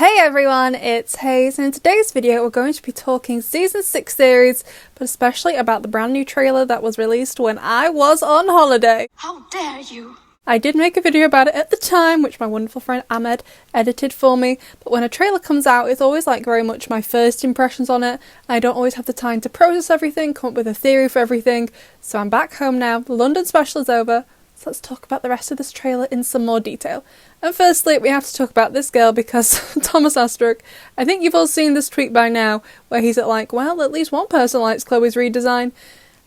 Hey everyone, it's Hayes, and in today's video we're going to be talking Season 6 series, but especially about the brand new trailer that was released when I was on holiday. How dare you! I did make a video about it at the time, which my wonderful friend Ahmed edited for me, but when a trailer comes out it's always like very much my first impressions on it. I don't always have the time to process everything, come up with a theory for everything, so I'm back home now, the London special is over, so let's talk about the rest of this trailer in some more detail. And firstly, we have to talk about this girl because Thomas Astruc, I think you've all seen this tweet by now, where he's like, well, at least one person likes Chloe's redesign.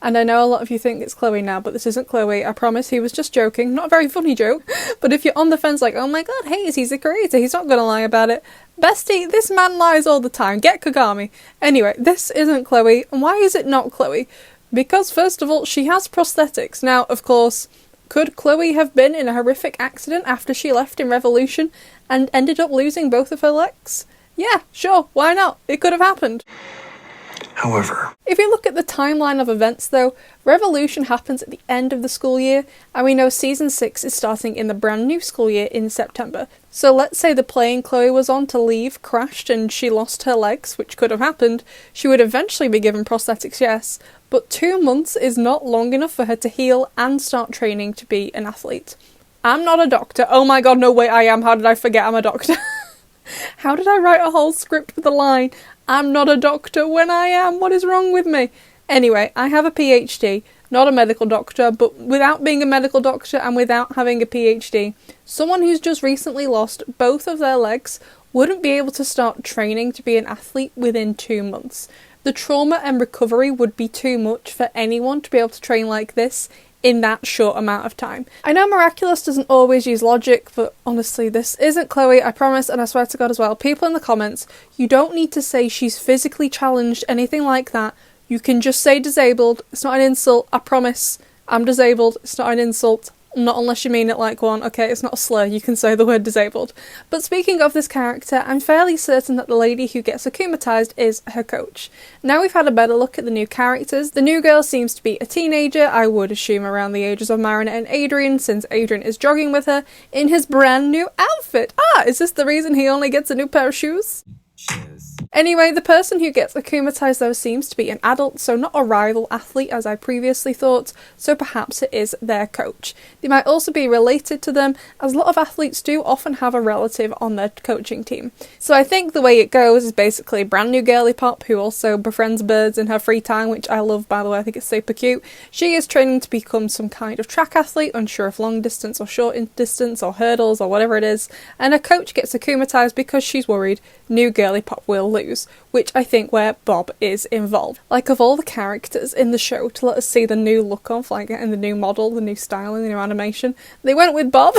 And I know a lot of you think it's Chloe now, but this isn't Chloe, I promise, he was just joking. Not a very funny joke, but if you're on the fence like, oh my god, Hayes, he's a creator, he's not gonna lie about it. Bestie, this man lies all the time, get Kagami. Anyway, this isn't Chloe, and why is it not Chloe? Because first of all, she has prosthetics. Now, of course, could Chloe have been in a horrific accident after she left in Revolution and ended up losing both of her legs? Yeah, sure, why not? It could have happened. However, if you look at the timeline of events though, Revolution happens at the end of the school year, and we know Season 6 is starting in the brand new school year in September. So let's say the plane Chloe was on to leave crashed and she lost her legs, which could have happened. She would eventually be given prosthetics, yes, but 2 months is not long enough for her to heal and start training to be an athlete. I'm not a doctor. Oh my god, no way I am. How did I forget I'm a doctor? How did I write a whole script with a line, I'm not a doctor, when I am? What is wrong with me? Anyway, I have a PhD, not a medical doctor, but without being a medical doctor and without having a PhD, someone who's just recently lost both of their legs wouldn't be able to start training to be an athlete within 2 months. The trauma and recovery would be too much for anyone to be able to train like this in that short amount of time. I know Miraculous doesn't always use logic, but honestly, this isn't Chloe, I promise, and I swear to God as well. People in the comments, you don't need to say she's physically challenged, anything like that. You can just say disabled. It's not an insult, I promise. I'm disabled, it's not an insult. Not unless you mean it like one, okay, it's not a slur, you can say the word disabled. But speaking of this character, I'm fairly certain that the lady who gets akumatized is her coach. Now we've had a better look at the new characters. The new girl seems to be a teenager, I would assume around the ages of Marinette and Adrian, since Adrian is jogging with her in his brand new outfit. Ah, is this the reason he only gets a new pair of shoes? Anyway, the person who gets akumatized though seems to be an adult, so not a rival athlete as I previously thought, so perhaps it is their coach. They might also be related to them, as a lot of athletes do often have a relative on their coaching team. So I think the way it goes is basically brand new girly pop who also befriends birds in her free time, which I love by the way, I think it's super cute. She is training to become some kind of track athlete, unsure if long distance or short distance or hurdles or whatever it is, and her coach gets akumatized because she's worried new girly pop will lose, which I think where Bob is involved. Like, of all the characters in the show to let us see the new look of, like, and the new model, the new style and the new animation, they went with Bob.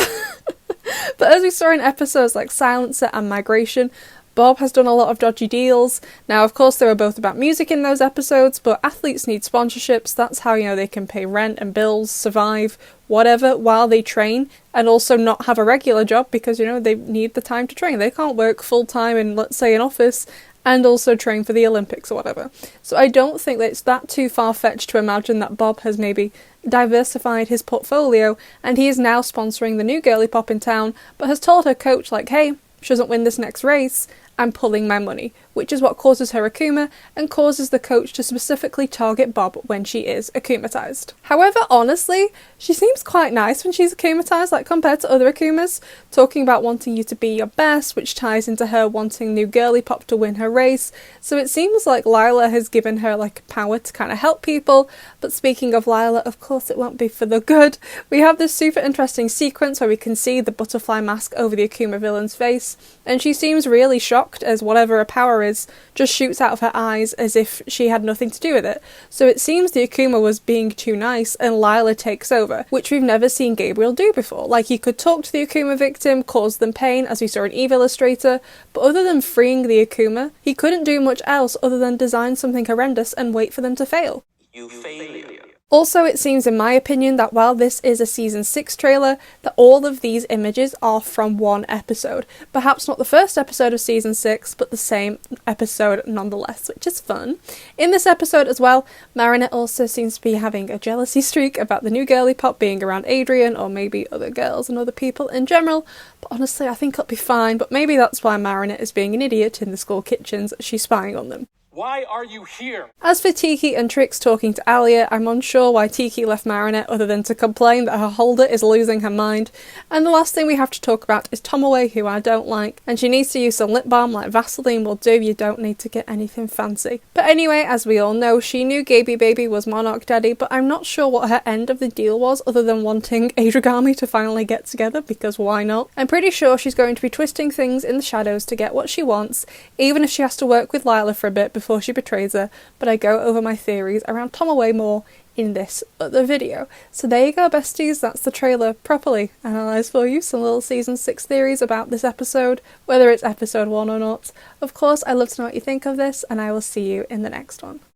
But as we saw in episodes like Silencer and Migration, Bob has done a lot of dodgy deals. Now, of course, they were both about music in those episodes, but athletes need sponsorships. That's how, they can pay rent and bills, survive, whatever, while they train, and also not have a regular job because, they need the time to train. They can't work full-time in, let's say, an office and also train for the Olympics or whatever. So I don't think that it's that too far-fetched to imagine that Bob has maybe diversified his portfolio and he is now sponsoring the new girly pop in town, but has told her coach, like, hey, she doesn't win this next race, I'm pulling my money, which is what causes her akuma and causes the coach to specifically target Bob when she is akumatized. However, honestly, she seems quite nice when she's akumatized, like compared to other akumas, talking about wanting you to be your best, which ties into her wanting new girly pop to win her race. So it seems like Lyla has given her like power to kind of help people. But speaking of Lyla, of course it won't be for the good. We have this super interesting sequence where we can see the butterfly mask over the akuma villain's face, and she seems really shocked as whatever her power is just shoots out of her eyes as if she had nothing to do with it. So it seems the Akuma was being too nice and Lyla takes over, which we've never seen Gabriel do before. Like, he could talk to the Akuma victim, cause them pain, as we saw in Eve Illustrator, but other than freeing the Akuma, he couldn't do much else other than design something horrendous and wait for them to fail. you failure. Also, it seems in my opinion that while this is a Season 6 trailer, that all of these images are from one episode. Perhaps not the first episode of Season 6, but the same episode nonetheless, which is fun. In this episode as well, Marinette also seems to be having a jealousy streak about the new girly pop being around Adrian, or maybe other girls and other people in general. But But honestly, I think it'll be fine, but maybe that's why Marinette is being an idiot in the school kitchens. She's spying on them. Why are you here? As for Tiki and Trix talking to Alia, I'm unsure why Tiki left Marinette other than to complain that her holder is losing her mind. And the last thing we have to talk about is Tomoe, who I don't like, and she needs to use some lip balm like Vaseline will do. You don't need to get anything fancy. But anyway, as we all know, she knew Gaby Baby was Monarch Daddy, but I'm not sure what her end of the deal was other than wanting Adragami to finally get together, because why not? I'm pretty sure she's going to be twisting things in the shadows to get what she wants, even if she has to work with Lyla for a bit before she betrays her, but I go over my theories around Tomoe more in this other video. So there you go, besties, that's the trailer properly analysed for you, some little season 6 theories about this episode, whether it's episode 1 or not. Of course, I'd love to know what you think of this, and I will see you in the next one.